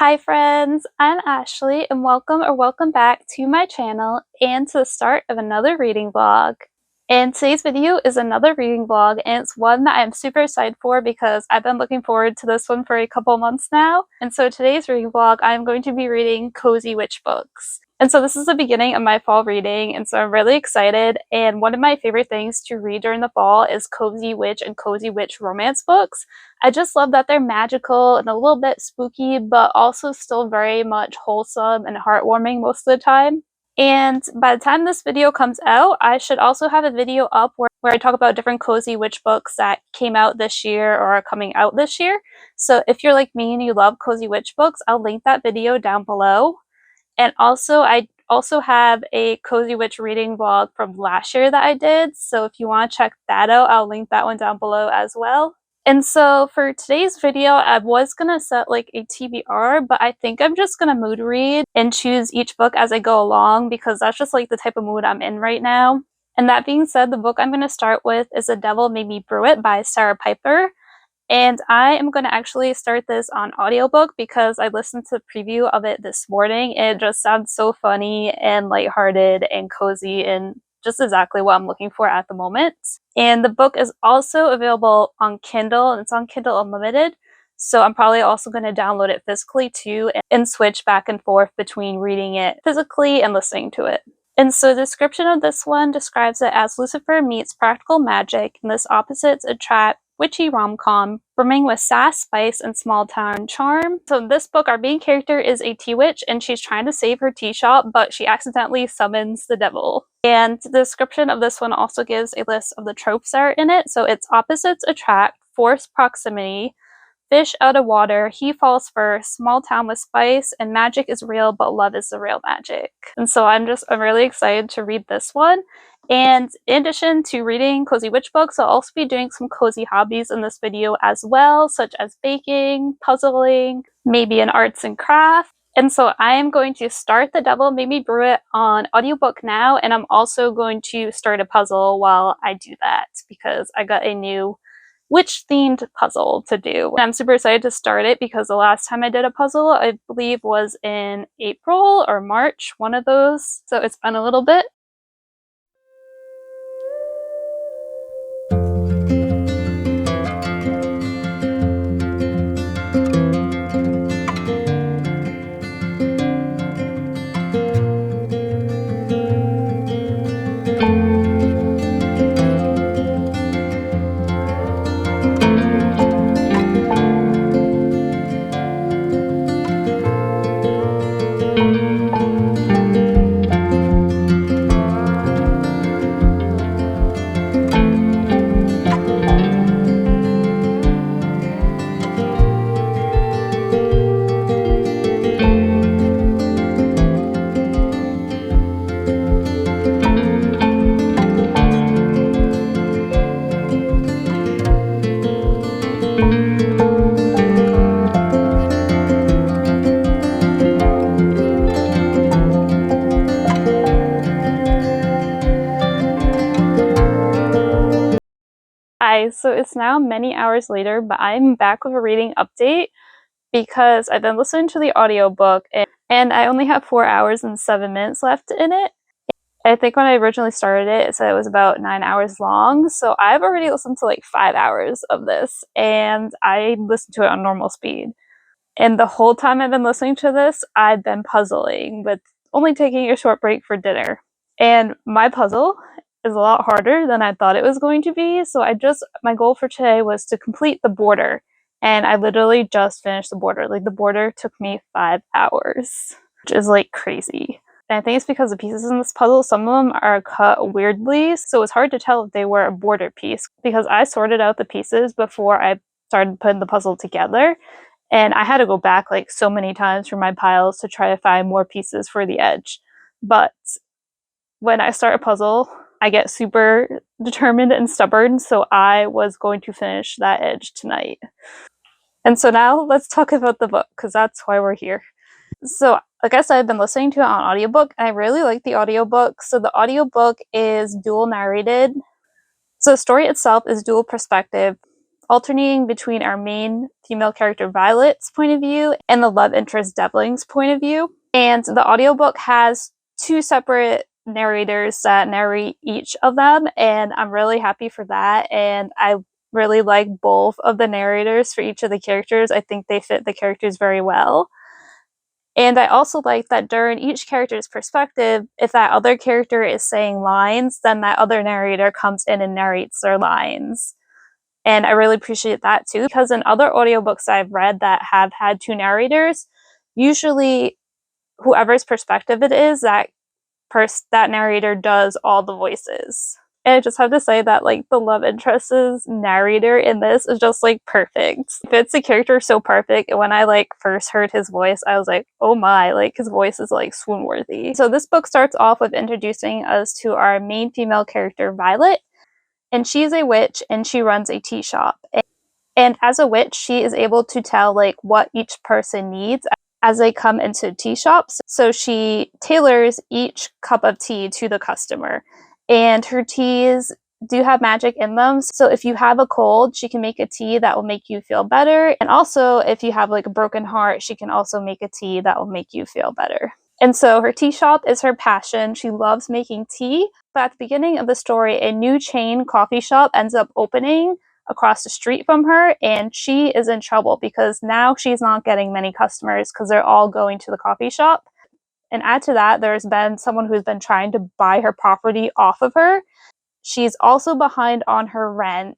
Hi friends, I'm Ashley and welcome back to my channel and to the start of another reading vlog. And today's video is another reading vlog, and it's one that I'm super excited for because I've been looking forward to this one for a couple months now. And so today's reading vlog, I'm going to be reading Cozy Witch books. And so this is the beginning of my fall reading, and so I'm really excited. And one of my favorite things to read during the fall is Cozy Witch and Cozy Witch romance books. I just love that they're magical and a little bit spooky, but also still very much wholesome and heartwarming most of the time. And by the time this video comes out, I should also have a video up where I talk about different Cozy Witch books that came out this year or are coming out this year. So if you're like me and you love Cozy Witch books, I'll link that video down below. And also, I also have a Cozy Witch reading vlog from last year that I did. So if you want to check that out, I'll link that one down below as well. And so for today's video, I was going to set like a TBR, but I think I'm just going to mood read and choose each book as I go along because that's just like the type of mood I'm in right now. And that being said, the book I'm going to start with is The Devil Made Me Brew It by Sarah Piper. And I am going to actually start this on audiobook because I listened to the preview of it this morning. And it just sounds so funny and lighthearted and cozy and just exactly what I'm looking for at the moment. And the book is also available on Kindle, and it's on Kindle Unlimited. So I'm probably also going to download it physically too and switch back and forth between reading it physically and listening to it. And so the description of this one describes it as Lucifer meets practical magic, and this opposites attract witchy rom-com, brimming with sass, spice, and small-town charm. So in this book, our main character is a tea witch, and she's trying to save her tea shop, but she accidentally summons the devil. And the description of this one also gives a list of the tropes that are in it. So it's opposites attract, forced proximity, fish out of water, he falls first, small town with spice, and magic is real, but love is the real magic. And so I'm really excited to read this one. And in addition to reading Cozy Witch books, I'll also be doing some cozy hobbies in this video as well, such as baking, puzzling, maybe an arts and craft. And so I am going to start The Devil Made Me Brew It on audiobook now, and I'm also going to start a puzzle while I do that because I got a new witch-themed puzzle to do. I'm super excited to start it because the last time I did a puzzle, I believe was in April or March, one of those. So it's been a little bit. So it's now many hours later, but I'm back with a reading update because I've been listening to the audiobook and I only have 4 hours and 7 minutes left in it. I think when I originally started it, it said it was about 9 hours long, so I've already listened to like 5 hours of this, and I listened to it on normal speed. And the whole time I've been listening to this, I've been puzzling, with only taking a short break for dinner. And my puzzle is a lot harder than I thought it was going to be, so my goal for today was to complete the border, and I literally just finished the border. Like, the border took me 5 hours, which is like crazy. And I think it's because the pieces in this puzzle, some of them are cut weirdly, so it's hard to tell if they were a border piece, because I sorted out the pieces before I started putting the puzzle together, and I had to go back like so many times through my piles to try to find more pieces for the edge. But when I start a puzzle, I get super determined and stubborn, so I was going to finish that edge tonight. And so now let's talk about the book, because that's why we're here. So, like I said, I've been listening to it on audiobook, and I really like the audiobook. So the audiobook is dual narrated. So the story itself is dual perspective, alternating between our main female character Violet's point of view and the love interest Devling's point of view. And the audiobook has 2 separate narrators that narrate each of them, and I'm really happy for that. And I really like both of the narrators for each of the characters. I think they fit the characters very well. And I also like that during each character's perspective, if that other character is saying lines, then that other narrator comes in and narrates their lines. And I really appreciate that too, because in other audiobooks I've read that have had 2 narrators, usually whoever's perspective it is, that narrator does all the voices. And I just have to say that, like, the love interest's narrator in this is just, like, perfect. Fits the character so perfect, and when I, like, first heard his voice, I was like, oh my, like, his voice is, like, swoon-worthy. So this book starts off with introducing us to our main female character, Violet, and she's a witch, and she runs a tea shop. And as a witch, she is able to tell, like, what each person needs as they come into tea shops. So she tailors each cup of tea to the customer. And her teas do have magic in them. So if you have a cold, she can make a tea that will make you feel better. And also, if you have, like, a broken heart, she can also make a tea that will make you feel better. And so her tea shop is her passion. She loves making tea. But at the beginning of the story, a new chain coffee shop ends up opening across the street from her, and she is in trouble because now she's not getting many customers because they're all going to the coffee shop. And add to that, there's been someone who's been trying to buy her property off of her. She's also behind on her rent,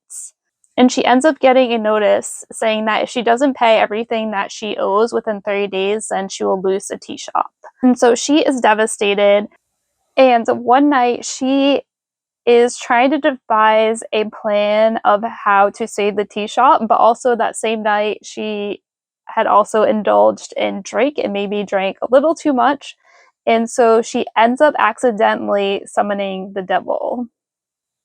and she ends up getting a notice saying that if she doesn't pay everything that she owes within 30 days, then she will lose the tea shop. And so she is devastated, and one night she is trying to devise a plan of how to save the tea shop, but also that same night she had also indulged in drink and maybe drank a little too much, and so she ends up accidentally summoning the devil.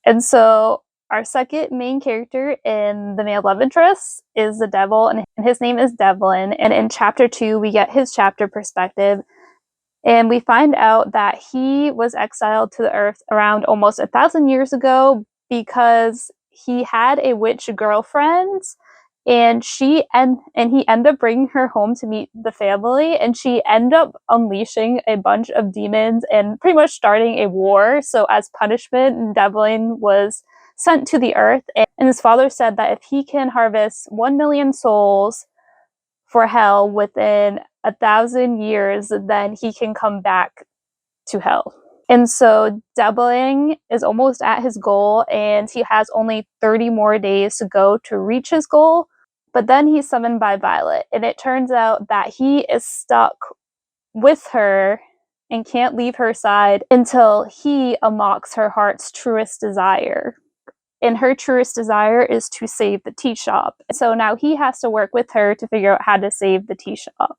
And so our second main character in the male love interest is the devil, and his name is Devlin, and in chapter 2 we get his chapter perspective. And we find out that he was exiled to the earth around almost 1,000 years ago because he had a witch girlfriend, and he ended up bringing her home to meet the family, and she ended up unleashing a bunch of demons and pretty much starting a war. So as punishment, Devlin was sent to the earth, and his father said that if he can harvest 1 million souls for hell within 1,000 years, then he can come back to hell. And so Devlin is almost at his goal, and he has only 30 more days to go to reach his goal. But then he's summoned by Violet, and it turns out that he is stuck with her and can't leave her side until he unlocks her heart's truest desire. And her truest desire is to save the tea shop. So now he has to work with her to figure out how to save the tea shop.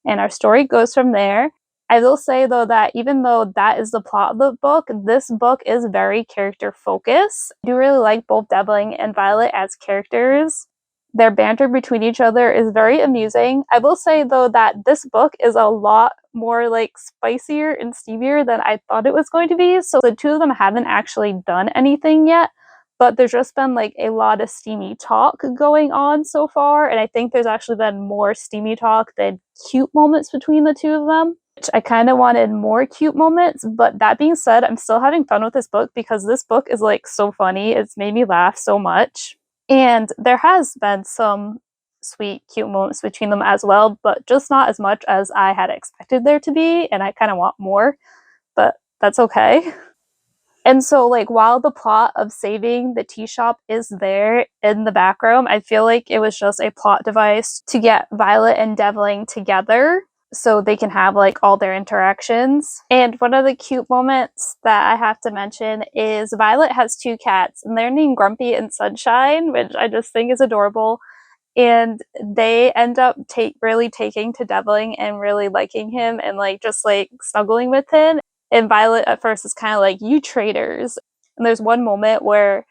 And our story goes from there. I will say, though, that even though that is the plot of the book, this book is very character focused. I do really like both Devlin and Violet as characters. Their banter between each other is very amusing. I will say, though, that this book is a lot more, like, spicier and steamier than I thought it was going to be. So the two of them haven't actually done anything yet, but there's just been, like, a lot of steamy talk going on so far, and I think there's actually been more steamy talk than cute moments between the two of them. Which I kind of wanted more cute moments, but that being said, I'm still having fun with this book because this book is, like, so funny. It's made me laugh so much. And there has been some sweet, cute moments between them as well, but just not as much as I had expected there to be, and I kind of want more, but that's okay. And so, like, while the plot of saving the tea shop is there in the background, I feel like it was just a plot device to get Violet and Devlin together so they can have, like, all their interactions. And one of the cute moments that I have to mention is Violet has 2 cats, and they're named Grumpy and Sunshine, which I just think is adorable. And they end up really taking to Devlin and really liking him and, like, just, like, snuggling with him. And Violet at first is kind of like, you traitors. And there's one moment where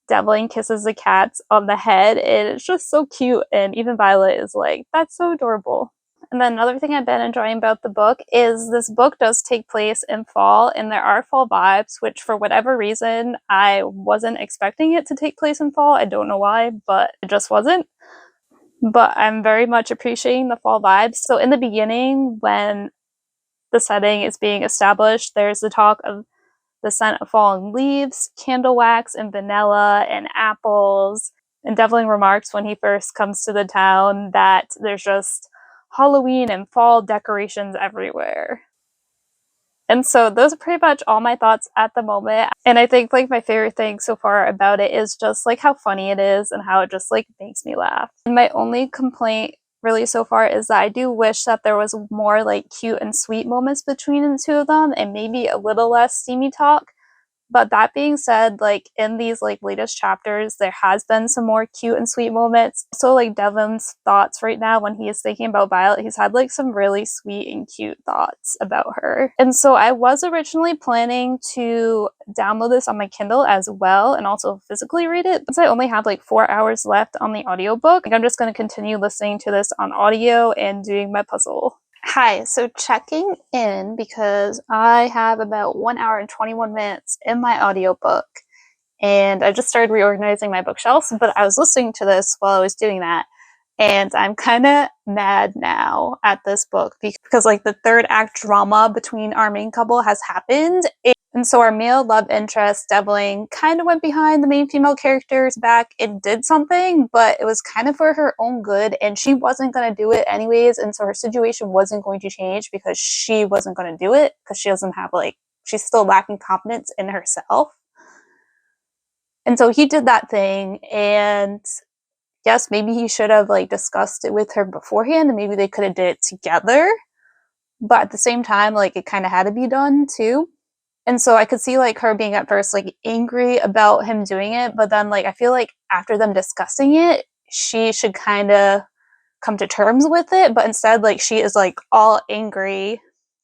Devlin kisses the cats on the head, and it's just so cute. And even Violet is like, that's so adorable. And then another thing I've been enjoying about the book is this book does take place in fall, and there are fall vibes, which for whatever reason, I wasn't expecting it to take place in fall. I don't know why, but it just wasn't. But I'm very much appreciating the fall vibes. So in the beginning, when the setting is being established, there's the talk of the scent of fallen leaves, candle wax, and vanilla, and apples. And Devlin remarks when he first comes to the town that there's just Halloween and fall decorations everywhere. And so those are pretty much all my thoughts at the moment. And I think like my favorite thing so far about it is just like how funny it is and how it just like makes me laugh. And my only complaint really so far is that I do wish that there was more like cute and sweet moments between the two of them and maybe a little less steamy talk. But that being said, like in these like latest chapters, there has been some more cute and sweet moments. So like Devon's thoughts right now when he is thinking about Violet, he's had like some really sweet and cute thoughts about her. And so I was originally planning to download this on my Kindle as well and also physically read it. Since I only have like 4 hours left on the audiobook, I'm just going to continue listening to this on audio and doing my puzzle. Hi, so checking in because I have about 1 hour and 21 minutes in my audiobook, and I just started reorganizing my bookshelves, but I was listening to this while I was doing that, and I'm kind of mad now at this book because like the third act drama between our main couple has happened. And so our male love interest, Devlin, kind of went behind the main female character's back and did something, but it was kind of for her own good, and she wasn't going to do it anyways, and so her situation wasn't going to change because she wasn't going to do it because she doesn't have, like, she's still lacking confidence in herself. And so he did that thing, and yes, maybe he should have, like, discussed it with her beforehand, and maybe they could have did it together, but at the same time, like, it kind of had to be done, too. And so I could see like her being at first like angry about him doing it, but then like I feel like after them discussing it, she should kind of come to terms with it, but instead like she is like all angry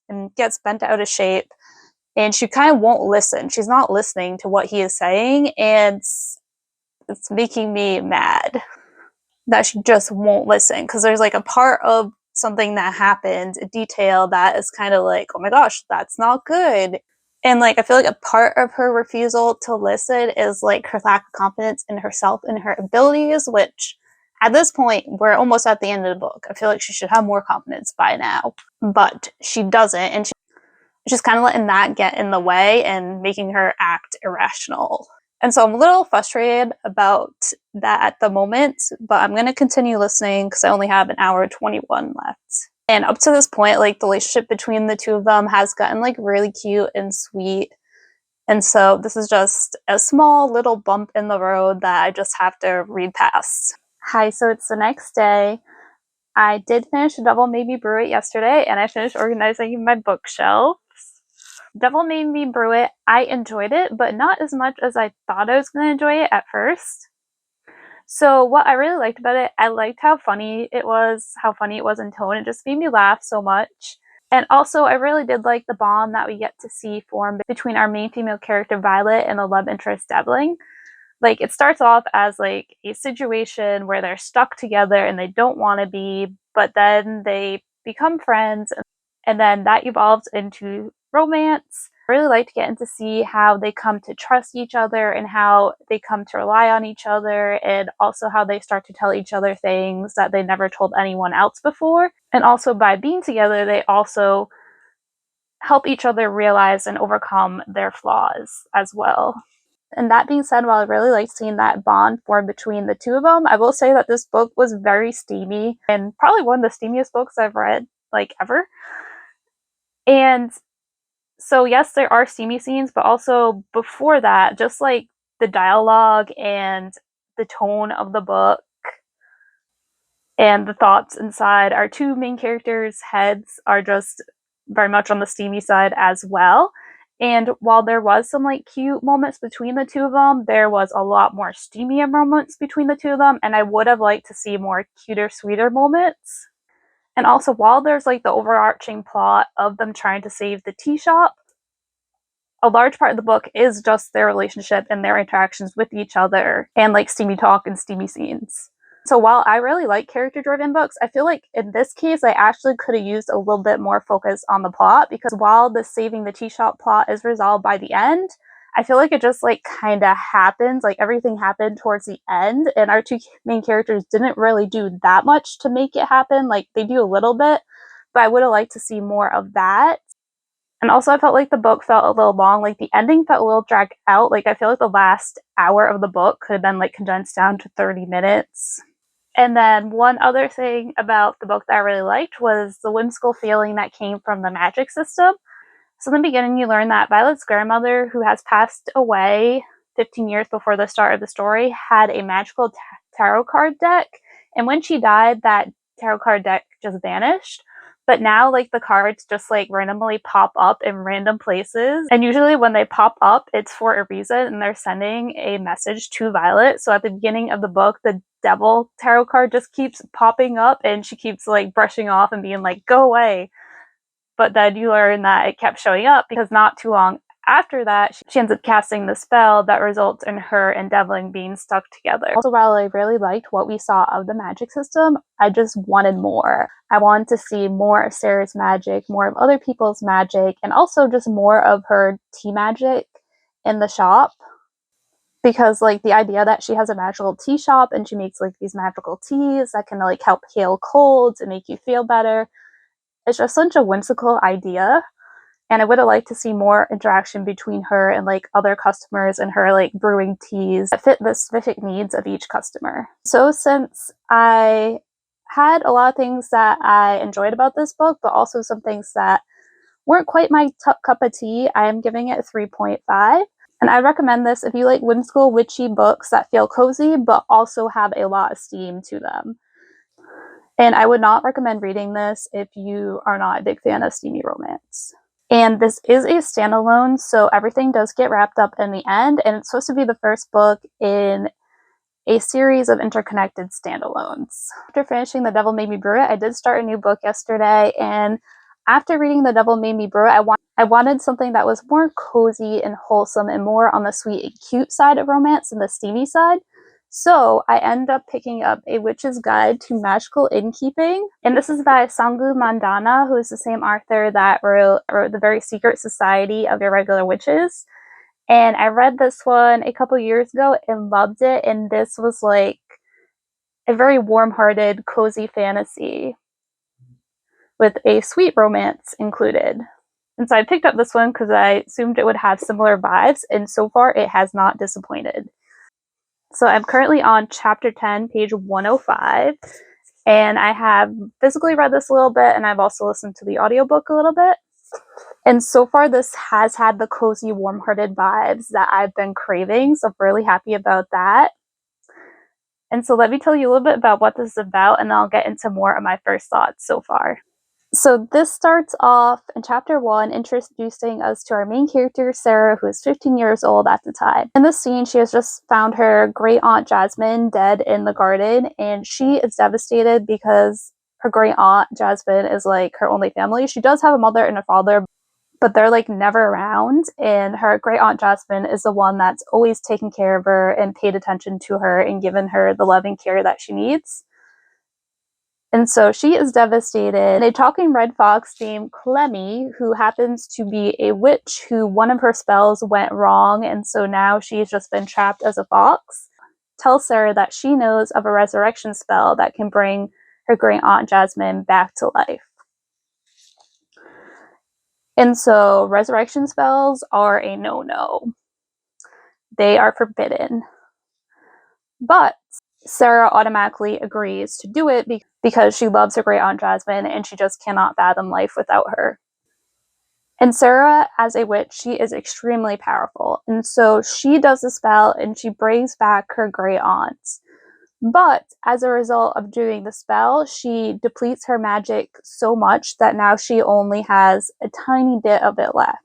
and gets bent out of shape, and she kind of won't listen. She's not listening to what he is saying, and it's making me mad that she just won't listen because there's like a part of something that happened, a detail that is kind of like, oh my gosh, that's not good. And like I feel like a part of her refusal to listen is like her lack of confidence in herself and her abilities, which at this point we're almost at the end of the book. I feel like she should have more confidence by now, but she doesn't, and she's kind of letting that get in the way and making her act irrational. And so I'm a little frustrated about that at the moment, but I'm going to continue listening because I only have 1 hour 21 left. And up to this point, like the relationship between the two of them has gotten like really cute and sweet. And so this is just a small little bump in the road that I just have to read past. Hi, so it's the next day. I did finish Devil Made Me Brew It yesterday, and I finished organizing my bookshelves. Devil Made Me Brew It, I enjoyed it, but not as much as I thought I was going to enjoy it at first. So what I really liked about it, I liked how funny it was in tone. It just made me laugh so much. And also, I really did like the bond that we get to see form between our main female character, Violet, and the love interest, Devlin. Like, it starts off as, like, a situation where they're stuck together and they don't want to be, but then they become friends, and then that evolves into romance. I really liked getting to see how they come to trust each other and how they come to rely on each other, and also how they start to tell each other things that they never told anyone else before. And also by being together, they also help each other realize and overcome their flaws as well. And that being said, while I really liked seeing that bond form between the two of them, I will say that this book was very steamy and probably one of the steamiest books I've read, like, ever. And so yes, there are steamy scenes, but also before that, just like the dialogue and the tone of the book and the thoughts inside our two main characters' heads are just very much on the steamy side as well. And while there was some like cute moments between the two of them, there was a lot more steamier moments between the two of them, and I would have liked to see more cuter, sweeter moments. And also, while there's like the overarching plot of them trying to save the tea shop, a large part of the book is just their relationship and their interactions with each other and like steamy talk and steamy scenes. So while I really like character-driven books, I feel like in this case, I actually could have used a little bit more focus on the plot, because while the saving the tea shop plot is resolved by the end, I feel like it just like kind of happens, like everything happened towards the end, and our two main characters didn't really do that much to make it happen. Like they do a little bit, but I would have liked to see more of that. And also, I felt like the book felt a little long. Like the ending felt a little dragged out. Like I feel like the last hour of the book could have been like condensed down to 30 minutes. And then one other thing about the book that I really liked was the whimsical feeling that came from the magic system. So in the beginning, you learn that Violet's grandmother, who has passed away 15 years before the start of the story, had a magical tarot card deck. And when she died, that tarot card deck just vanished. But now, like, the cards just, like, randomly pop up in random places. And usually when they pop up, it's for a reason, and they're sending a message to Violet. So at the beginning of the book, the devil tarot card just keeps popping up, and she keeps, like, brushing off and being like, go away. But then you learn that it kept showing up because not too long after that, she ends up casting the spell that results in her and Devlin being stuck together. Also, while I really liked what we saw of the magic system, I just wanted more. I wanted to see more of Sarah's magic, more of other people's magic, and also just more of her tea magic in the shop. Because like the idea that she has a magical tea shop and she makes like these magical teas that can like help heal colds and make you feel better, it's just such a whimsical idea. And I would have liked to see more interaction between her and like other customers and her like brewing teas that fit the specific needs of each customer. So since I had a lot of things that I enjoyed about this book, but also some things that weren't quite my cup of tea, I am giving it a 3.5. And I recommend this if you like whimsical, witchy books that feel cozy, but also have a lot of steam to them. And I would not recommend reading this if you are not a big fan of steamy romance. And this is a standalone, so everything does get wrapped up in the end, and it's supposed to be the first book in a series of interconnected standalones. After finishing The Devil Made Me Brew It, I did start a new book yesterday, and after reading The Devil Made Me Brew It, I wanted something that was more cozy and wholesome and more on the sweet and cute side of romance than the steamy side. So I ended up picking up A Witch's Guide to Magical Innkeeping. And this is by Sangu Mandanna, who is the same author that wrote The Very Secret Society of Irregular Witches. And I read this one a couple years ago and loved it. And this was like a very warm-hearted, cozy fantasy with a sweet romance included. And so I picked up this one because I assumed it would have similar vibes, and so far it has not disappointed. So I'm currently on chapter 10, page 105, and I have physically read this a little bit, and I've also listened to the audiobook a little bit. And so far this has had the cozy, warm-hearted vibes that I've been craving, so I'm really happy about that. And so let me tell you a little bit about what this is about, and then I'll get into more of my first thoughts so far. So this starts off in chapter 1, introducing us to our main character, Sarah, who is 15 years old at the time. In this scene, she has just found her great aunt Jasmine dead in the garden, and she is devastated because her great aunt Jasmine is like her only family. She does have a mother and a father, but they're like never around, and her great aunt Jasmine is the one that's always taken care of her and paid attention to her and given her the loving care that she needs. And so she is devastated. And a talking red fox named Clemmy, who happens to be a witch who one of her spells went wrong, and so now she's just been trapped as a fox, tells Sarah that she knows of a resurrection spell that can bring her great aunt Jasmine back to life. And so resurrection spells are a no-no. They are forbidden. But Sarah automatically agrees to do it because she loves her great aunt Jasmine and she just cannot fathom life without her. And Sarah, as a witch, she is extremely powerful. And so she does the spell and she brings back her great aunts. But as a result of doing the spell, she depletes her magic so much that now she only has a tiny bit of it left.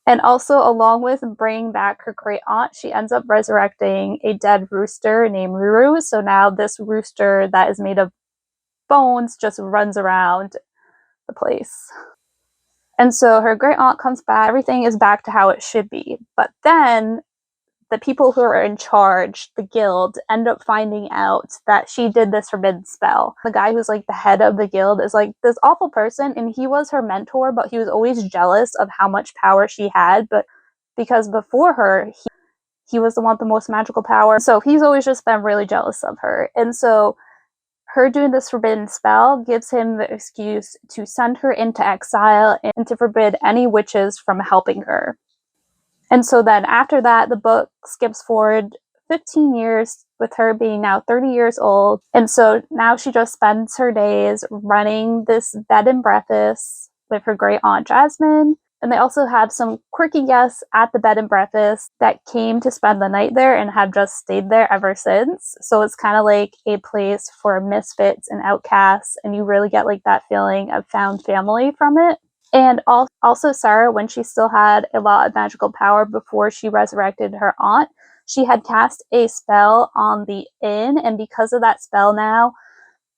And also, along with bringing back her great aunt, she ends up resurrecting a dead rooster named Ruru. So now this rooster that is made of bones just runs around the place. And so her great aunt comes back. Everything is back to how it should be. But then the people who are in charge, the guild, end up finding out that she did this forbidden spell. The guy who's like the head of the guild is like this awful person, and he was her mentor, but he was always jealous of how much power she had, but because before her, he was the one with the most magical power, so he's always just been really jealous of her. And so her doing this forbidden spell gives him the excuse to send her into exile and to forbid any witches from helping her. And so then after that, the book skips forward 15 years with her being now 30 years old. And so now she just spends her days running this bed and breakfast with her great aunt Jasmine. And they also have some quirky guests at the bed and breakfast that came to spend the night there and have just stayed there ever since. So it's kind of like a place for misfits and outcasts, and you really get like that feeling of found family from it. And also Sarah, when she still had a lot of magical power before she resurrected her aunt, she had cast a spell on the inn, and because of that spell now,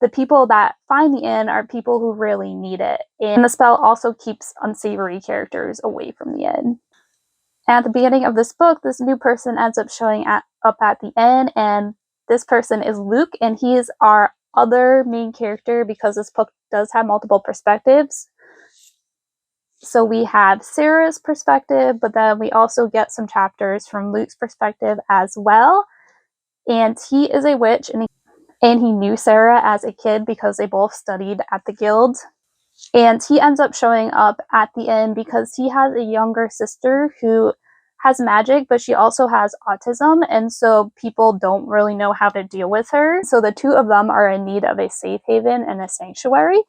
the people that find the inn are people who really need it. And the spell also keeps unsavory characters away from the inn. And at the beginning of this book, this new person ends up showing up at the inn, and this person is Luke, and he is our other main character because this book does have multiple perspectives. So we have Sarah's perspective, but then we also get some chapters from Luke's perspective as well. And he is a witch, and he knew Sarah as a kid because they both studied at the guild. And he ends up showing up at the end because he has a younger sister who has magic, but she also has autism, and so people don't really know how to deal with her. So the two of them are in need of a safe haven and a sanctuary.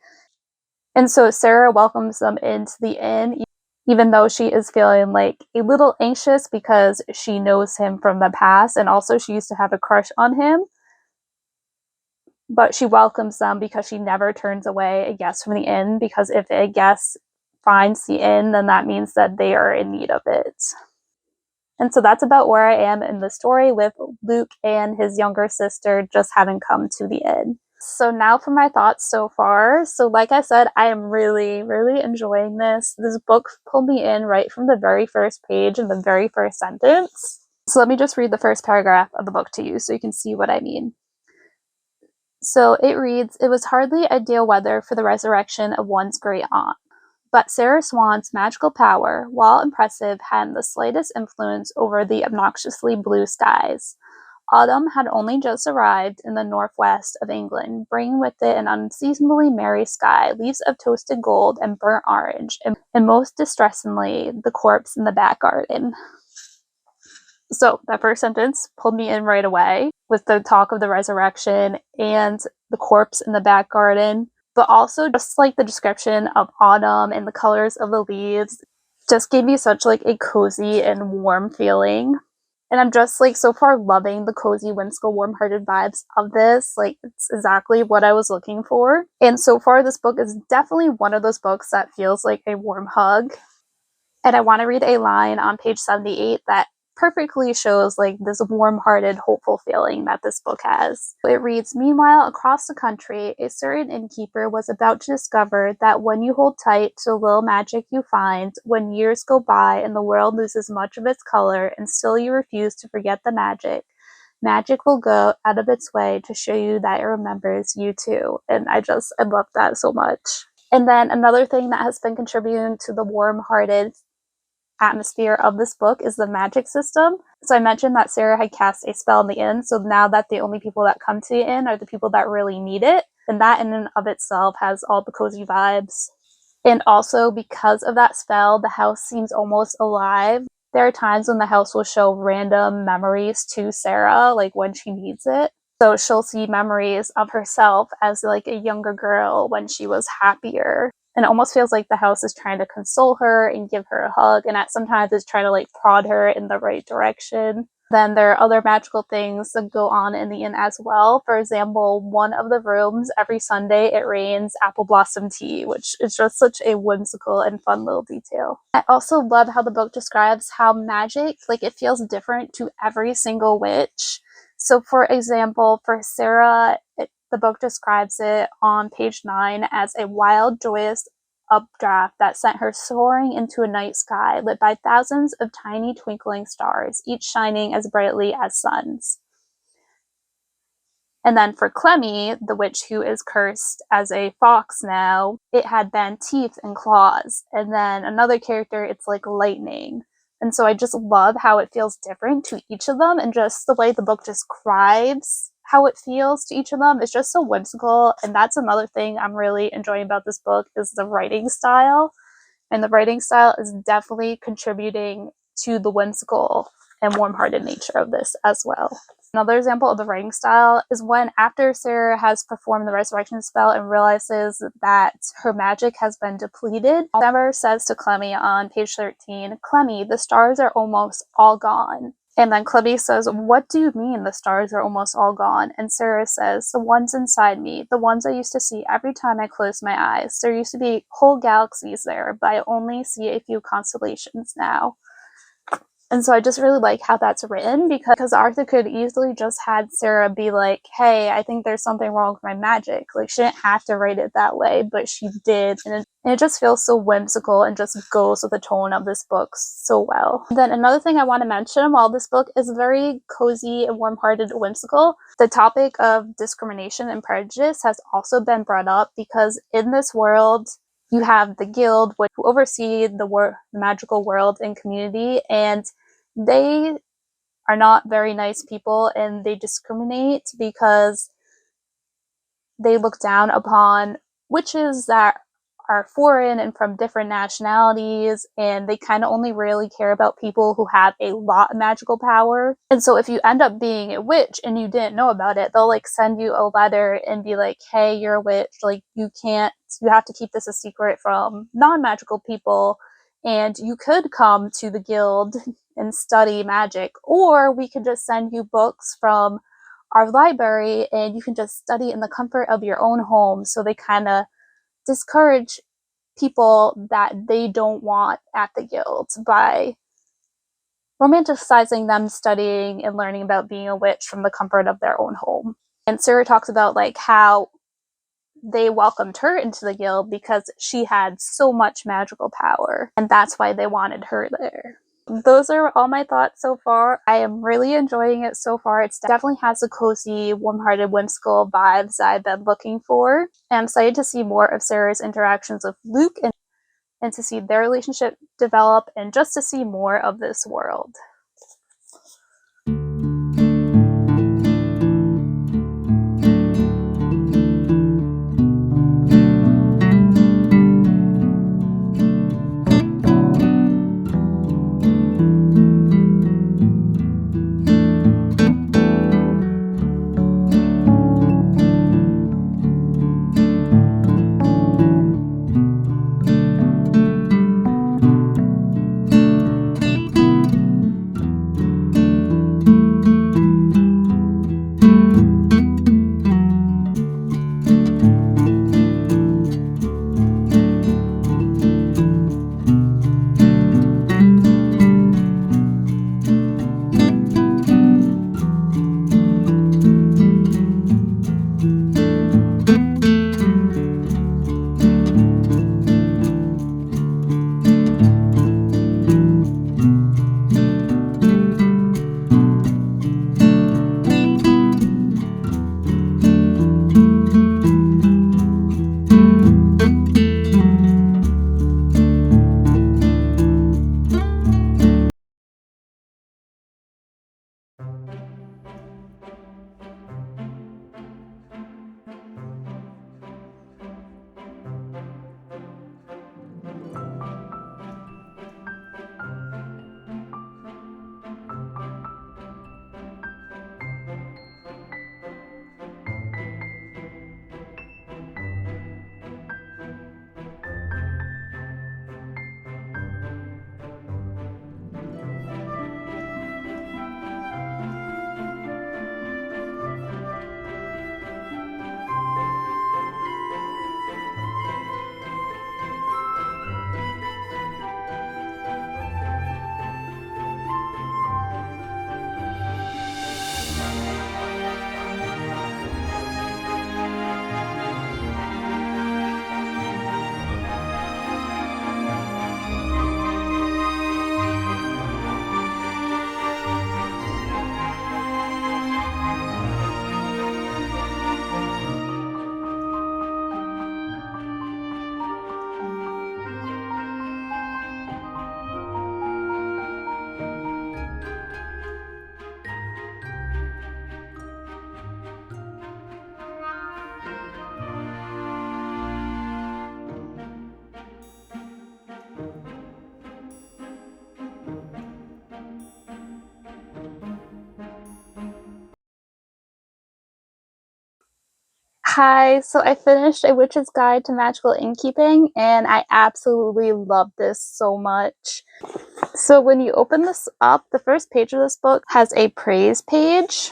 And so Sarah welcomes them into the inn, even though she is feeling like a little anxious because she knows him from the past, and also she used to have a crush on him. But she welcomes them because she never turns away a guest from the inn, because if a guest finds the inn, then that means that they are in need of it. And so that's about where I am in the story, with Luke and his younger sister just having come to the inn. So now for my thoughts so far. So like I said, I am really, really enjoying this. This book pulled me in right from the very first page and the very first sentence. So let me just read the first paragraph of the book to you so you can see what I mean. So it reads, "It was hardly ideal weather for the resurrection of one's great aunt. But Sarah Swan's magical power, while impressive, hadn't the slightest influence over the obnoxiously blue skies. Autumn had only just arrived in the northwest of England, bringing with it an unseasonably merry sky, leaves of toasted gold and burnt orange, and most distressingly, the corpse in the back garden." So that first sentence pulled me in right away with the talk of the resurrection and the corpse in the back garden, but also just like the description of autumn and the colors of the leaves just gave me such like a cozy and warm feeling. And I'm just like so far loving the cozy, whimsical, warm-hearted vibes of this. Like, it's exactly what I was looking for. And so far, this book is definitely one of those books that feels like a warm hug. And I want to read a line on page 78 that perfectly shows like this warm-hearted, hopeful feeling that this book has. It reads, "Meanwhile, across the country, a certain innkeeper was about to discover that when you hold tight to the little magic you find, when years go by and the world loses much of its color and still you refuse to forget the magic, magic will go out of its way to show you that it remembers you too." And I love that so much. And then another thing that has been contributing to the warm-hearted atmosphere of this book is the magic system. So I mentioned that Sarah had cast a spell in the inn, so now that the only people that come to the inn are the people that really need it, and that in and of itself has all the cozy vibes. And also, because of that spell, the house seems almost alive. There are times when the house will show random memories to Sarah, like when she needs it. So she'll see memories of herself as like a younger girl when she was happier. And it almost feels like the house is trying to console her and give her a hug, and sometimes it's trying to like prod her in the right direction. Then there are other magical things that go on in the inn as well. For example, one of the rooms, every Sunday, it rains apple blossom tea, which is just such a whimsical and fun little detail. I also love how the book describes how magic, like, it feels different to every single witch. So for example, for Sarah, the book describes it on page 9 as a wild, joyous, updraft that sent her soaring into a night sky lit by thousands of tiny twinkling stars, each shining as brightly as suns. And then for Clemmy, the witch who is cursed as a fox now, it had then teeth and claws. And then another character, it's like lightning. And so I just love how it feels different to each of them, and just the way the book describes how it feels to each of them is just so whimsical. And that's another thing I'm really enjoying about this book is the writing style. And the writing style is definitely contributing to the whimsical and warm-hearted nature of this as well. Another example of the writing style is when, after Sarah has performed the resurrection spell and realizes that her magic has been depleted, Sarah says to Clemmy on page 13, "Clemmy, the stars are almost all gone." And then Clemmy says, "What do you mean the stars are almost all gone?" And Sarah says, "The ones inside me, the ones I used to see every time I closed my eyes. There used to be whole galaxies there, but I only see a few constellations now." And so I just really like how that's written, because Arthur could easily just had Sarah be like, "Hey, I think there's something wrong with my magic." Like, she didn't have to write it that way, but she did. And it just feels so whimsical and just goes with the tone of this book so well. And then another thing I want to mention, while this book is very cozy and warm-hearted and whimsical, the topic of discrimination and prejudice has also been brought up, because in this world, you have the guild, which oversee the magical world and community, and they are not very nice people, and they discriminate because they look down upon witches that are foreign and from different nationalities, and they kind of only really care about people who have a lot of magical power. And so if you end up being a witch and you didn't know about it, they'll like send you a letter and be like, "Hey, you're a witch, like you have to keep this a secret from non-magical people, and you could come to the guild and study magic, or we could just send you books from our library and you can just study in the comfort of your own home." So they kind of discourage people that they don't want at the guild by romanticizing them studying and learning about being a witch from the comfort of their own home. And Sarah talks about like how they welcomed her into the guild because she had so much magical power, and that's why they wanted her there. Those are all my thoughts so far. I am really enjoying it so far. It definitely has the cozy, warm-hearted, whimsical vibes that I've been looking for. And I'm excited to see more of Sarah's interactions with Luke and to see their relationship develop, and just to see more of this world. Hi, so I finished A Witch's Guide to Magical Innkeeping, and I absolutely love this so much. So when you open this up, the first page of this book has a praise page.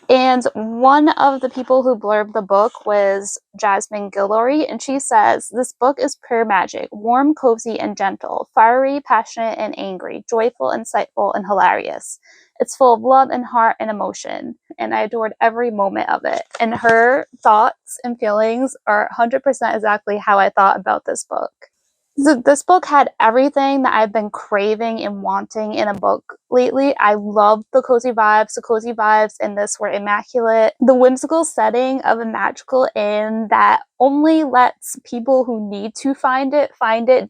And one of the people who blurbed the book was Jasmine Guillory, and she says, "This book is pure magic, warm, cozy, and gentle, fiery, passionate, and angry, joyful, insightful, and hilarious. It's full of love and heart and emotion, and I adored every moment of it." And her thoughts and feelings are 100% exactly how I thought about this book. So this book had everything that I've been craving and wanting in a book lately. I love the cozy vibes. The cozy vibes in this were immaculate. The whimsical setting of a magical inn that only lets people who need to find it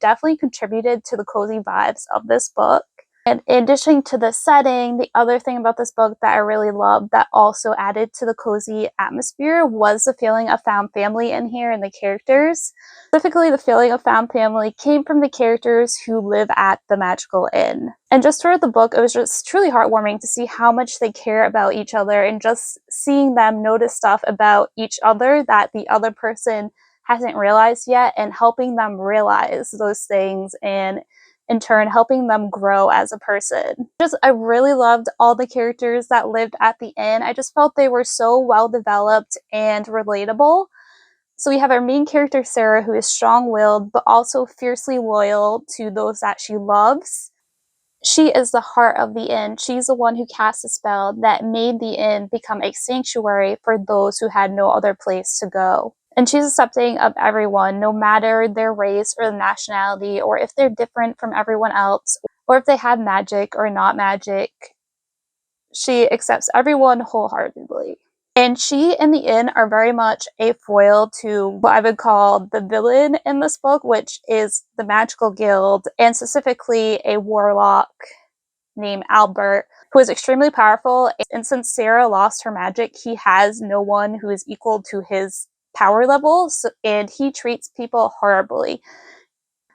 definitely contributed to the cozy vibes of this book. And in addition to the setting, the other thing about this book that I really loved that also added to the cozy atmosphere was the feeling of found family in here and the characters. Specifically, the feeling of found family came from the characters who live at the Magical Inn. And just throughout the book, it was just truly heartwarming to see how much they care about each other and just seeing them notice stuff about each other that the other person hasn't realized yet and helping them realize those things and in turn helping them grow as a person. I really loved all the characters that lived at the inn. I just felt they were so well developed and relatable. So we have our main character, Sarah, who is strong-willed, but also fiercely loyal to those that she loves. She is the heart of the inn. She's the one who cast a spell that made the inn become a sanctuary for those who had no other place to go. And she's accepting of everyone, no matter their race or nationality, or if they're different from everyone else, or if they have magic or not magic. She accepts everyone wholeheartedly. And she and the inn are very much a foil to what I would call the villain in this book, which is the Magical Guild, and specifically a warlock named Albert, who is extremely powerful. And since Sarah lost her magic, he has no one who is equal to his power levels, and he treats people horribly.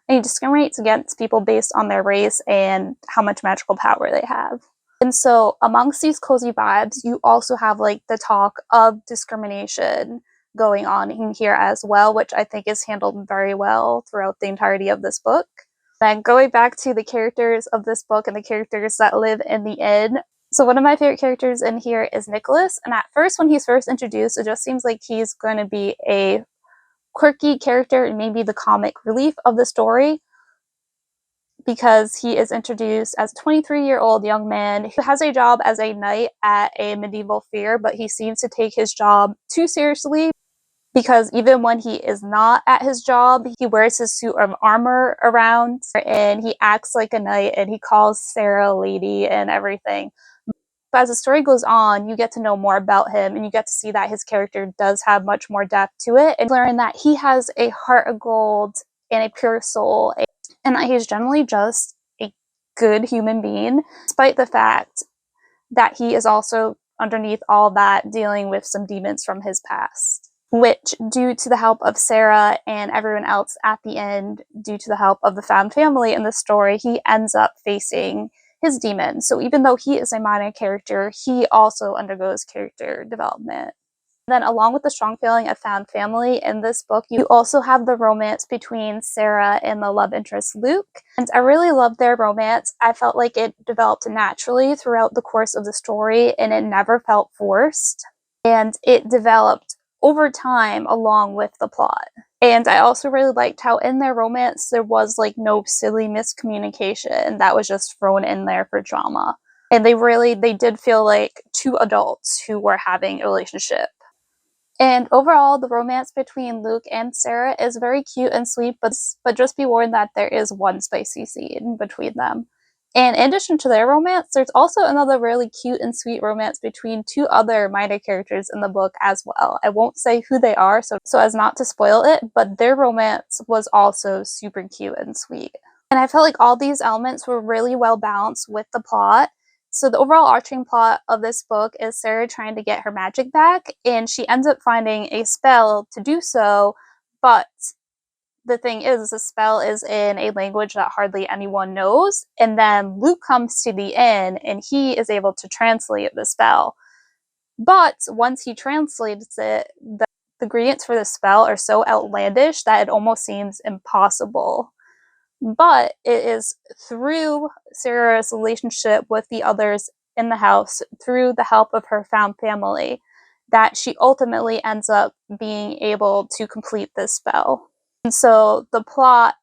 And he discriminates against people based on their race and how much magical power they have. And so amongst these cozy vibes, you also have like the talk of discrimination going on in here as well, which I think is handled very well throughout the entirety of this book. Then going back to the characters of this book and the characters that live in the inn. So one of my favorite characters in here is Nicholas. And at first, when he's first introduced, it just seems like he's going to be a quirky character and maybe the comic relief of the story, because he is introduced as a 23-year-old young man who has a job as a knight at a medieval fair, but he seems to take his job too seriously, because even when he is not at his job, he wears his suit of armor around and he acts like a knight and he calls Sarah lady and everything. But as the story goes on, you get to know more about him and you get to see that his character does have much more depth to it, and learn that he has a heart of gold and a pure soul, and that he's generally just a good human being, despite the fact that he is also, underneath all that, dealing with some demons from his past. Which, due to the help of Sarah and everyone else at the end, due to the help of the found family in the story, he ends up facing his demons. So even though he is a minor character, he also undergoes character development. Then, along with the strong feeling of found family in this book, you also have the romance between Sarah and the love interest Luke. And I really loved their romance. I felt like it developed naturally throughout the course of the story, and it never felt forced. And it developed over time along with the plot. And I also really liked how in their romance there was like no silly miscommunication that was just thrown in there for drama. And they did feel like two adults who were having a relationship. And overall, the romance between Luke and Sarah is very cute and sweet, but just be warned that there is one spicy scene between them. And in addition to their romance, there's also another really cute and sweet romance between two other minor characters in the book as well. I won't say who they are so as not to spoil it, but their romance was also super cute and sweet. And I felt like all these elements were really well balanced with the plot. So the overall arching plot of this book is Sarah trying to get her magic back, and she ends up finding a spell to do so, but the thing is, the spell is in a language that hardly anyone knows, and then Luke comes to the inn, and he is able to translate the spell. But once he translates it, the ingredients for the spell are so outlandish that it almost seems impossible. But it is through Sarah's relationship with the others in the house, through the help of her found family, that she ultimately ends up being able to complete this spell. And so the plot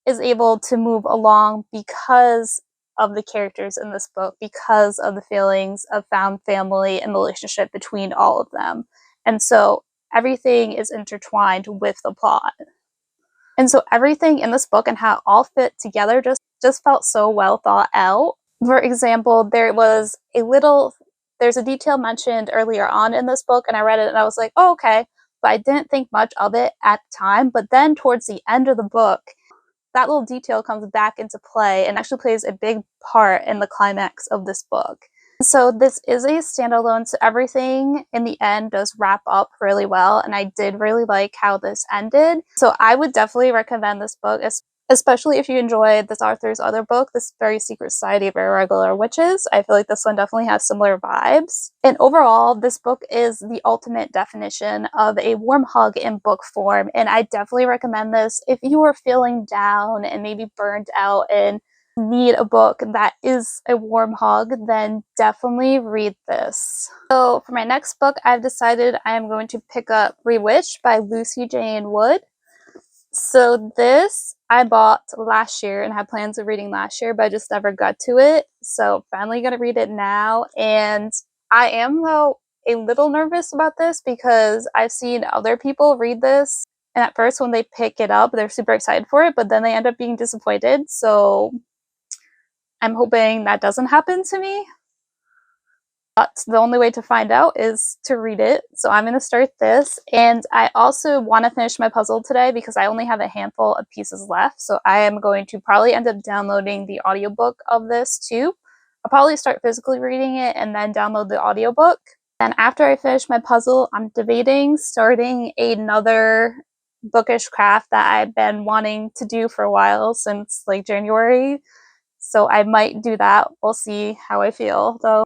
is able to move along because of the characters in this book, because of the feelings of found family and the relationship between all of them. And so everything is intertwined with the plot. And so everything in this book and how it all fit together just felt so well thought out. For example, there's a detail mentioned earlier on in this book, and I read it and I was like, oh, okay. But I didn't think much of it at the time. But then towards the end of the book, that little detail comes back into play and actually plays a big part in the climax of this book. So this is a standalone, so everything in the end does wrap up really well, and I did really like how this ended. So I would definitely recommend this book, especially if you enjoyed this author's other book, This Very Secret Society of Irregular Witches. I feel like this one definitely has similar vibes. And overall, this book is the ultimate definition of a warm hug in book form, and I definitely recommend this if you are feeling down and maybe burned out and need a book that is a warm hug, then definitely read this. So for my next book, I've decided I am going to pick up Rewitched by Lucy Jane Wood. So this I bought last year and had plans of reading last year, but I just never got to it. So finally gonna read it now. And I am, though, a little nervous about this because I've seen other people read this, and at first when they pick it up, they're super excited for it, but then they end up being disappointed. So I'm hoping that doesn't happen to me. But the only way to find out is to read it. So I'm going to start this. And I also want to finish my puzzle today because I only have a handful of pieces left. So I am going to probably end up downloading the audiobook of this too. I'll probably start physically reading it and then download the audiobook. And after I finish my puzzle, I'm debating starting another bookish craft that I've been wanting to do for a while, since like January. So I might do that. We'll see how I feel, though,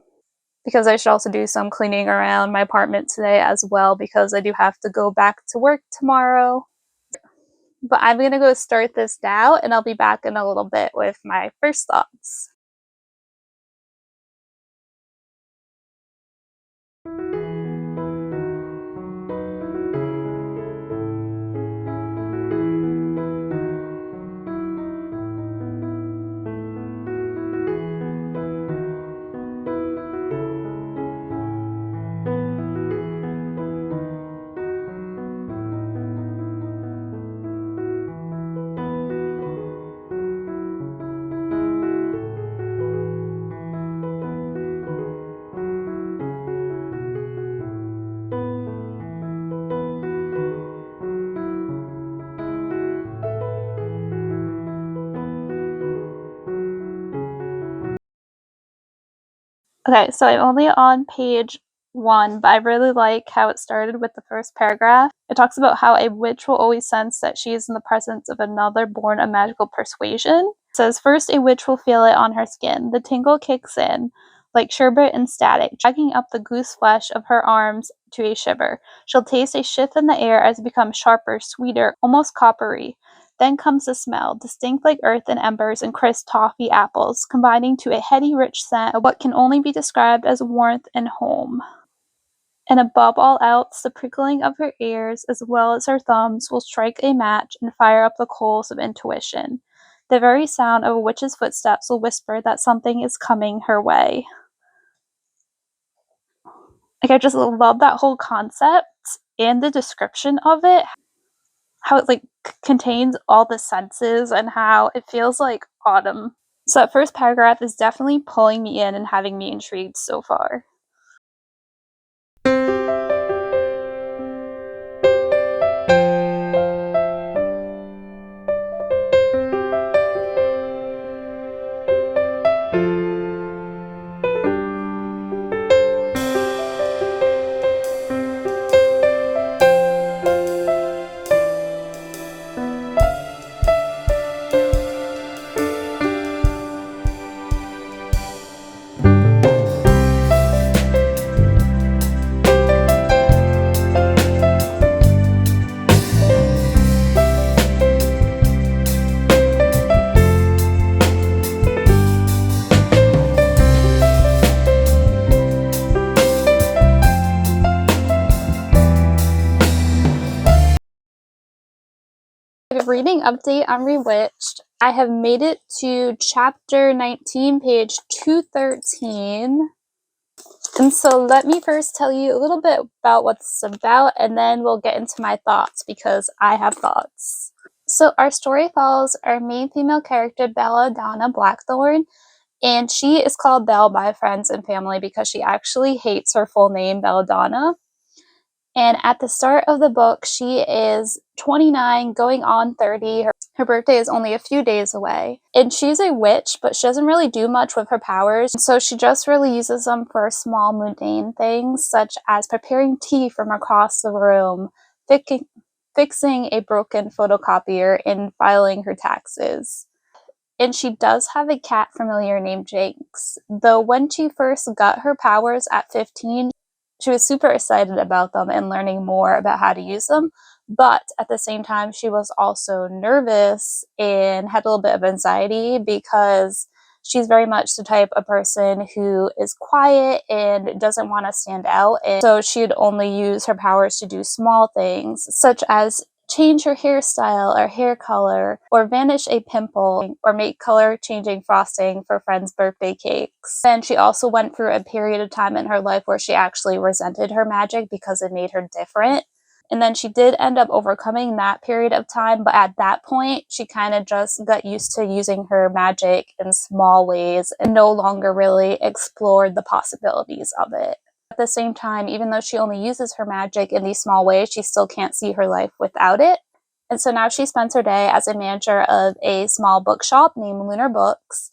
because I should also do some cleaning around my apartment today as well, because I do have to go back to work tomorrow. But I'm going to go start this now, and I'll be back in a little bit with my first thoughts. Okay, so I'm only on page 1, but I really like how it started with the first paragraph. It talks about how a witch will always sense that she is in the presence of another born of magical persuasion. It says, first a witch will feel it on her skin. The tingle kicks in, like sherbet and static, dragging up the goose flesh of her arms to a shiver. She'll taste a shift in the air as it becomes sharper, sweeter, almost coppery. Then comes the smell, distinct like earth and embers and crisp toffee apples, combining to a heady, rich scent of what can only be described as warmth and home. And above all else, the prickling of her ears, as well as her thumbs, will strike a match and fire up the coals of intuition. The very sound of a witch's footsteps will whisper that something is coming her way. Like, I just love that whole concept and the description of it. How it like contains all the senses and how it feels like autumn. So that first paragraph is definitely pulling me in and having me intrigued so far. reading update on Rewitched. I have made it to chapter 19, page 213. And so let me first tell you a little bit about what this is about, and then we'll get into my thoughts, because I have thoughts. So our story follows our main female character, Belladonna Blackthorn, and she is called Belle by friends and family because she actually hates her full name, Belladonna. And at the start of the book, she is 29, going on 30. Her birthday is only a few days away. And she's a witch, but she doesn't really do much with her powers. So she just really uses them for small mundane things, such as preparing tea from across the room, fixing a broken photocopier, and filing her taxes. And she does have a cat familiar named Jinx. Though when she first got her powers at 15, she was super excited about them and learning more about how to use them. But at the same time, she was also nervous and had a little bit of anxiety because she's very much the type of person who is quiet and doesn't want to stand out. And so she'd only use her powers to do small things, such as change her hairstyle or hair color, or vanish a pimple, or make color changing frosting for friends' birthday cakes. Then she also went through a period of time in her life where she actually resented her magic because it made her different. And then she did end up overcoming that period of time, but at that point, she kind of just got used to using her magic in small ways and no longer really explored the possibilities of it. At the same time, even though she only uses her magic in these small ways, she still can't see her life without it. And so now she spends her day as a manager of a small bookshop named Lunar Books.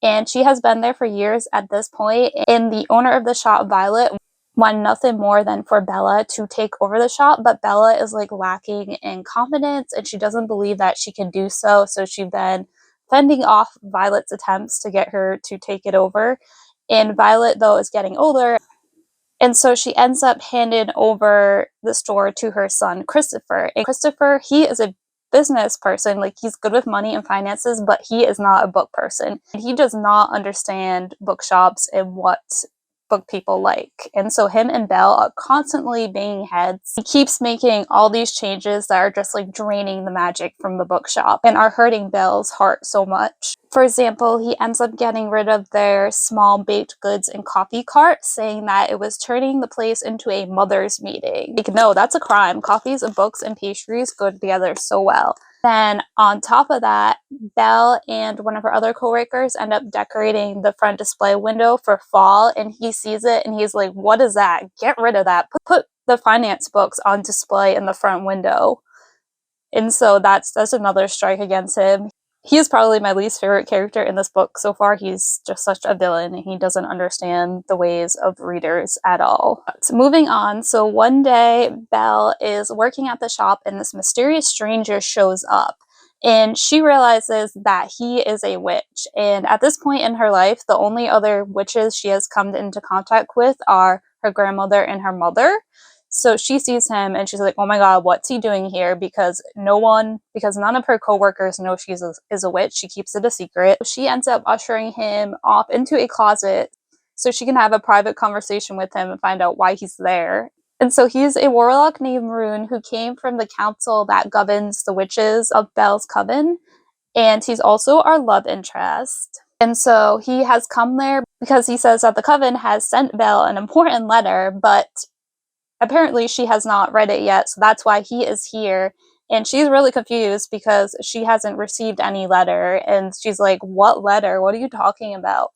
And she has been there for years at this point. And the owner of the shop, Violet, want nothing more than for Bella to take over the shop, but Bella is lacking in confidence and she doesn't believe that she can do so. So she's been fending off Violet's attempts to get her to take it over. And Violet, though, is getting older. And so she ends up handing over the store to her son, Christopher. And Christopher, he is a business person. He's good with money and finances, but he is not a book person. And he does not understand bookshops and what book people like. And so him and Belle are constantly banging heads. He keeps making all these changes that are just draining the magic from the bookshop and are hurting Belle's heart so much. For example, he ends up getting rid of their small baked goods and coffee cart, saying that it was turning the place into a mother's meeting. No, that's a crime. Coffees and books and pastries go together so well. Then on top of that, Belle and one of her other coworkers end up decorating the front display window for fall, and he sees it and he's like, "What is that? Get rid of that. Put the finance books on display in the front window." And so that's another strike against him. He is probably my least favorite character in this book so far. He's just such a villain, and he doesn't understand the ways of readers at all. So moving on, so one day, Belle is working at the shop, and this mysterious stranger shows up. And she realizes that he is a witch. And at this point in her life, the only other witches she has come into contact with are her grandmother and her mother. So she sees him and she's like, "Oh my god, what's he doing here?" Because none of her coworkers know she is a witch. She keeps it a secret. She ends up ushering him off into a closet so she can have a private conversation with him and find out why he's there. And so he's a warlock named Rune who came from the council that governs the witches of Belle's coven. And he's also our love interest. And so he has come there because he says that the coven has sent Belle an important letter, but apparently she has not read it yet, so that's why he is here. And she's really confused because she hasn't received any letter. And she's like, "What letter? What are you talking about?"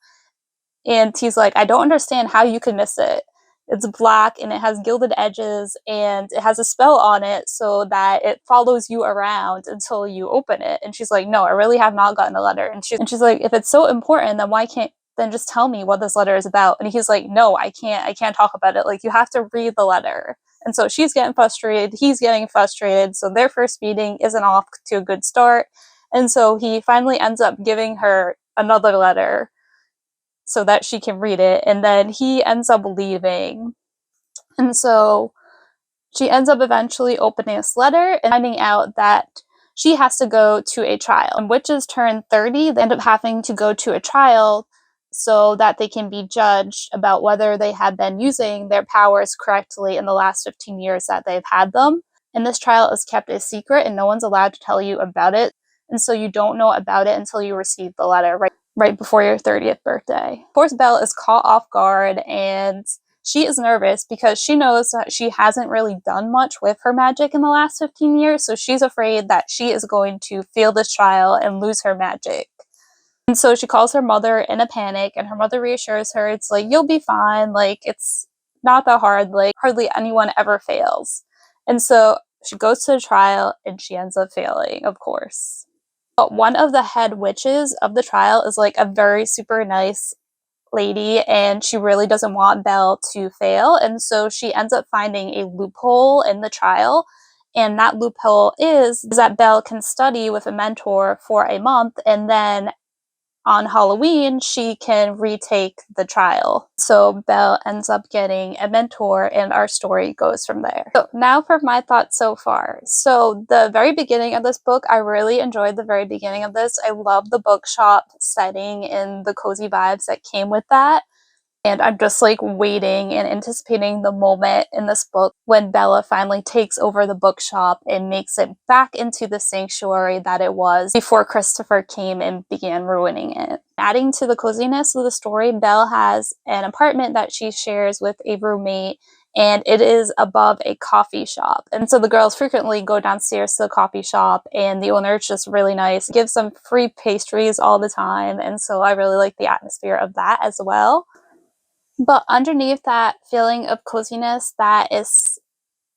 And he's like, "I don't understand how you could miss it. It's black and it has gilded edges and it has a spell on it so that it follows you around until you open it." And she's like, "No, I really have not gotten a letter." And she's like, "If it's so important, then just tell me what this letter is about." And he's like, "No, I can't talk about it. You have to read the letter." And so she's getting frustrated, he's getting frustrated, so their first meeting isn't off to a good start. And so he finally ends up giving her another letter so that she can read it, and then he ends up leaving. And so she ends up eventually opening this letter and finding out that she has to go to a trial. When witches turn 30, they end up having to go to a trial so that they can be judged about whether they have been using their powers correctly in the last 15 years that they've had them. And this trial is kept a secret and no one's allowed to tell you about it. And so you don't know about it until you receive the letter right before your 30th birthday. Of course, Belle is caught off guard and she is nervous because she knows that she hasn't really done much with her magic in the last 15 years. So she's afraid that she is going to fail this trial and lose her magic. And so she calls her mother in a panic, and her mother reassures her, it's like, you'll be fine, like, it's not that hard, like, hardly anyone ever fails. And so she goes to the trial, and she ends up failing, of course. But one of the head witches of the trial is, like, a very super nice lady, and she really doesn't want Belle to fail, and so she ends up finding a loophole in the trial. And that loophole is that Belle can study with a mentor for a month, and then on Halloween, she can retake the trial. So Belle ends up getting a mentor, and our story goes from there. So now for my thoughts so far. So the very beginning of this book, I really enjoyed the very beginning of this. I love the bookshop setting and the cozy vibes that came with that. And I'm just like waiting and anticipating the moment in this book when Bella finally takes over the bookshop and makes it back into the sanctuary that it was before Christopher came and began ruining it. Adding to the coziness of the story, Belle has an apartment that she shares with a roommate, and it is above a coffee shop. And so the girls frequently go downstairs to the coffee shop, and the owner is just really nice, gives them free pastries all the time, and so I really like the atmosphere of that as well. But underneath that feeling of coziness that is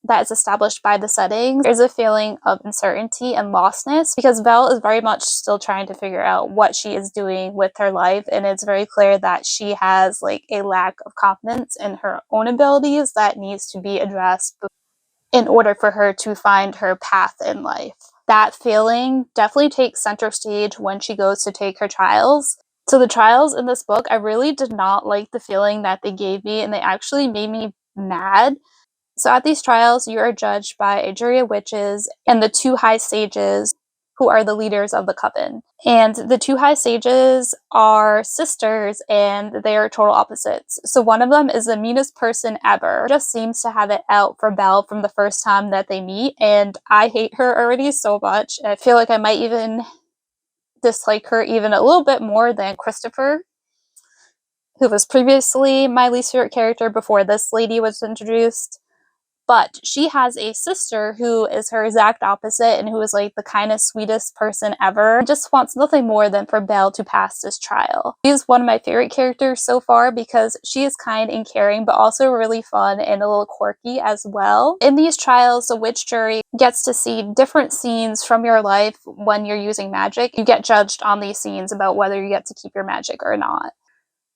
established by the settings, there's a feeling of uncertainty and lostness because Belle is very much still trying to figure out what she is doing with her life, and it's very clear that she has like a lack of confidence in her own abilities that needs to be addressed in order for her to find her path in life. That feeling definitely takes center stage when she goes to take her trials. So the trials in this book, I really did not like the feeling that they gave me, and they actually made me mad. So at these trials, you are judged by a jury of witches and the two high sages who are the leaders of the coven. And the two high sages are sisters, and they are total opposites. So one of them is the meanest person ever, just seems to have it out for Belle from the first time that they meet, and I hate her already so much. I feel like I might even dislike her even a little bit more than Christopher, who was previously my least favorite character before this lady was introduced. But she has a sister who is her exact opposite and who is like the kindest, sweetest person ever. Just wants nothing more than for Belle to pass this trial. She is one of my favorite characters so far because she is kind and caring, but also really fun and a little quirky as well. In these trials, the witch jury gets to see different scenes from your life when you're using magic. You get judged on these scenes about whether you get to keep your magic or not.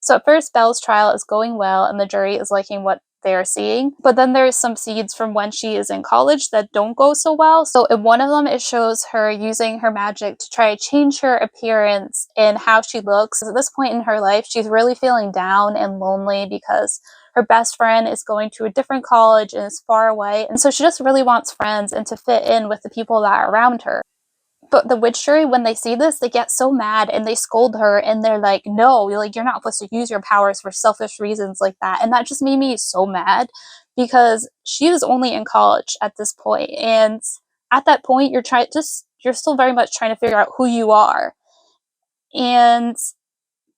So at first, Belle's trial is going well and the jury is liking what they are seeing. But then there's some seeds from when she is in college that don't go so well. So in one of them, it shows her using her magic to try to change her appearance and how she looks. At this point in her life, she's really feeling down and lonely because her best friend is going to a different college and is far away. And so she just really wants friends and to fit in with the people that are around her. But the witch jury, when they see this, they get so mad and they scold her and they're like, no, like, you're not supposed to use your powers for selfish reasons like that. And that just made me so mad because she was only in college at this point. And at that point, you're still very much trying to figure out who you are. And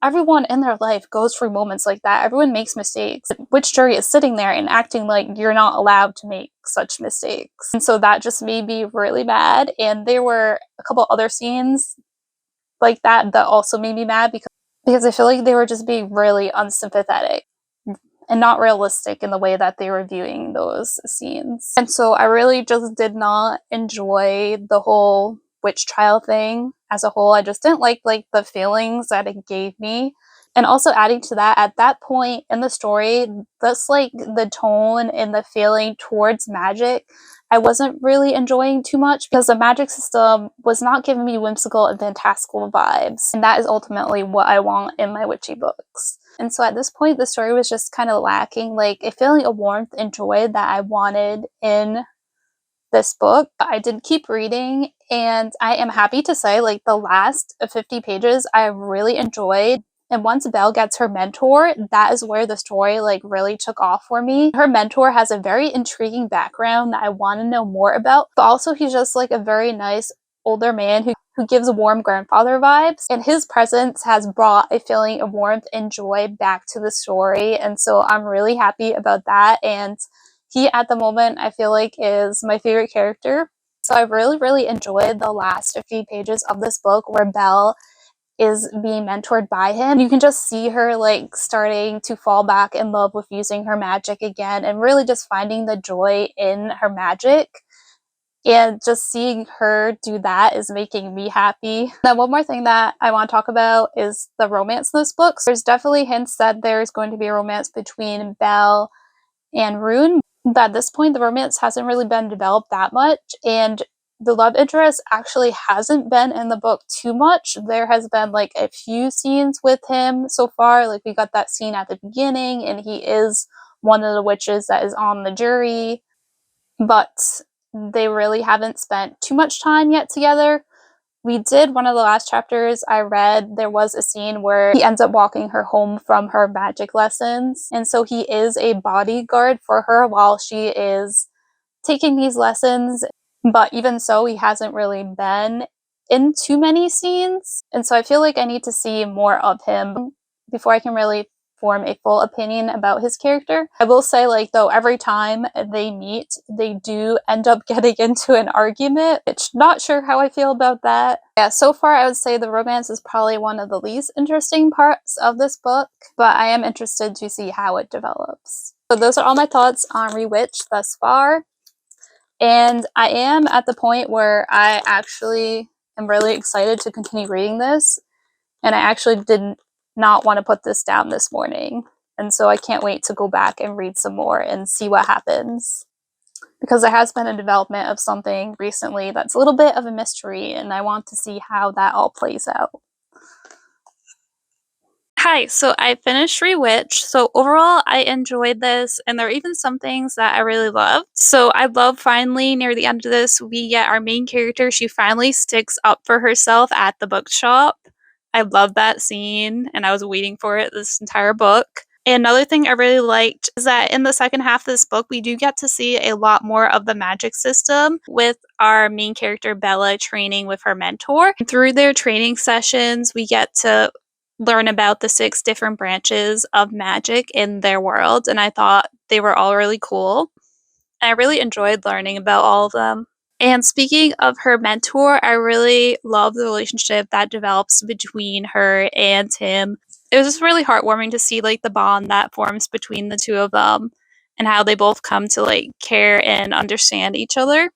everyone in their life goes through moments like that. Everyone makes mistakes. Witch jury is sitting there and acting like you're not allowed to make such mistakes. And so that just made me really mad. And there were a couple other scenes like that also made me mad because I feel like they were just being really unsympathetic and not realistic in the way that they were viewing those scenes. And so I really just did not enjoy the whole witch trial thing as a whole. I just didn't like the feelings that it gave me. And also adding to that, at that point in the story, that's like the tone and the feeling towards magic I wasn't really enjoying too much because the magic system was not giving me whimsical and fantastical vibes. And that is ultimately what I want in my witchy books. And so at this point, the story was just kind of lacking like a feeling of warmth and joy that I wanted in this book. I did keep reading, and I am happy to say like the last 50 pages I really enjoyed. And once Belle gets her mentor, that is where the story like really took off for me. Her mentor has a very intriguing background that I want to know more about, but also he's just like a very nice older man who gives warm grandfather vibes, and his presence has brought a feeling of warmth and joy back to the story, and so I'm really happy about that. And he at the moment I feel like is my favorite character. So I really enjoyed the last few pages of this book where Belle is being mentored by him. You can just see her like starting to fall back in love with using her magic again and really just finding the joy in her magic. And just seeing her do that is making me happy. Now, one more thing that I want to talk about is the romance in this book. So there's definitely hints that there's going to be a romance between Belle and Rune, but at this point, the romance hasn't really been developed that much, and the love interest actually hasn't been in the book too much. There has been like a few scenes with him so far. Like we got that scene at the beginning, and he is one of the witches that is on the jury, but they really haven't spent too much time yet together. We did, one of the last chapters I read, there was a scene where he ends up walking her home from her magic lessons. And so he is a bodyguard for her while she is taking these lessons. But even so, he hasn't really been in too many scenes. And so I feel like I need to see more of him before I can really form a full opinion about his character. I will say, like, though, every time they meet, they do end up getting into an argument, which not sure how I feel about that. Yeah, so far I would say the romance is probably one of the least interesting parts of this book, but I am interested to see how it develops. So those are all my thoughts on Rewitched thus far. And I am at the point where I actually am really excited to continue reading this. And I actually did not want to put this down this morning. And so I can't wait to go back and read some more and see what happens. Because there has been a development of something recently that's a little bit of a mystery, and I want to see how that all plays out. Hi, so I finished Rewitched. So overall, I enjoyed this, and there are even some things that I really loved. So I love finally near the end of this, we get our main character. She finally sticks up for herself at the bookshop. I love that scene, and I was waiting for it this entire book. And another thing I really liked is that in the second half of this book, we do get to see a lot more of the magic system with our main character, Bella, training with her mentor. And through their training sessions, we get to learn about the 6 different branches of magic in their world, and I thought they were all really cool. I really enjoyed learning about all of them. And speaking of her mentor, I really love the relationship that develops between her and him. It was just really heartwarming to see like the bond that forms between the two of them and how they both come to like care and understand each other.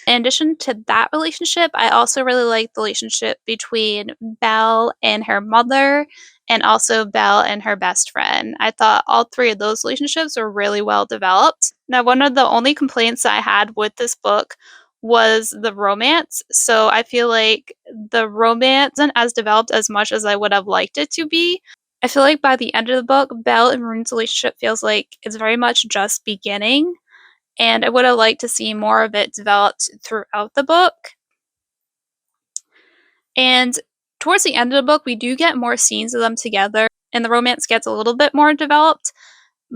In addition to that relationship, I also really like the relationship between Belle and her mother, and also Belle and her best friend. I thought all 3 of those relationships were really well developed. Now, one of the only complaints I had with this book was the romance. So I feel like the romance isn't as developed as much as I would have liked it to be. I feel like by the end of the book, Belle and Rune's relationship feels like it's very much just beginning, and I would have liked to see more of it developed throughout the book. And towards the end of the book, we do get more scenes of them together, and the romance gets a little bit more developed.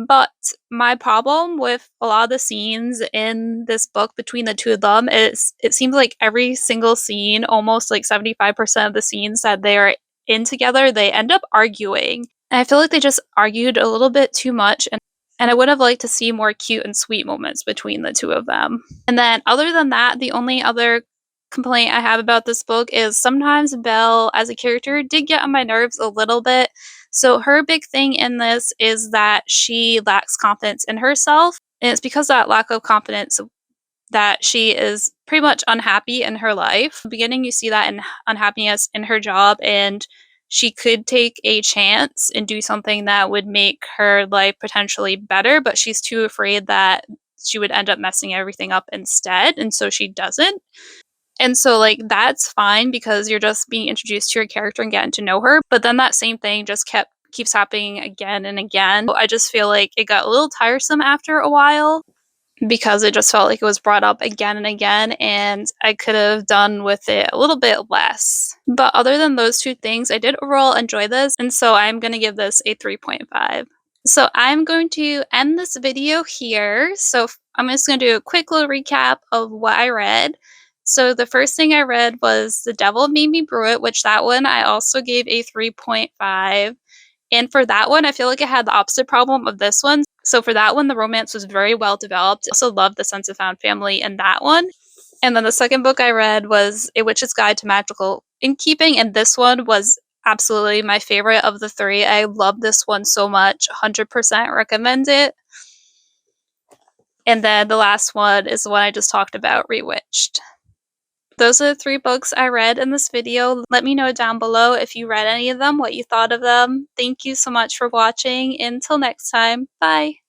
But my problem with a lot of the scenes in this book between the two of them is it seems like every single scene, almost like 75% of the scenes that they are in together, they end up arguing. And I feel like they just argued a little bit too much, and I would have liked to see more cute and sweet moments between the two of them. And then, other than that, the only other complaint I have about this book is sometimes Belle, as a character, did get on my nerves a little bit. So, her big thing in this is that she lacks confidence in herself. And it's because of that lack of confidence that she is pretty much unhappy in her life. In the beginning, you see that in unhappiness in her job, and she could take a chance and do something that would make her life potentially better, but she's too afraid that she would end up messing everything up instead, and so she doesn't. And so, like, that's fine because you're just being introduced to your character and getting to know her, but then that same thing just keeps happening again and again. I just feel like it got a little tiresome after a while. because it just felt like it was brought up again and again, and I could have done with it a little bit less. But other than those two things, I did overall enjoy this, and so I'm going to give this a 3.5. So I'm going to end this video here. So I'm just going to do a quick little recap of what I read. So the first thing I read was The Devil Made Me Brew It, which that one I also gave a 3.5. And for that one, I feel like it had the opposite problem of this one. So for that one, the romance was very well developed. I also loved the sense of found family in that one. And then the second book I read was A Witch's Guide to Magical Innkeeping, and this one was absolutely my favorite of the three. I love this one so much. 100% recommend it. And then the last one is the one I just talked about, Rewitched. Those are the 3 books I read in this video. Let me know down below if you read any of them, what you thought of them. Thank you so much for watching. Until next time, bye!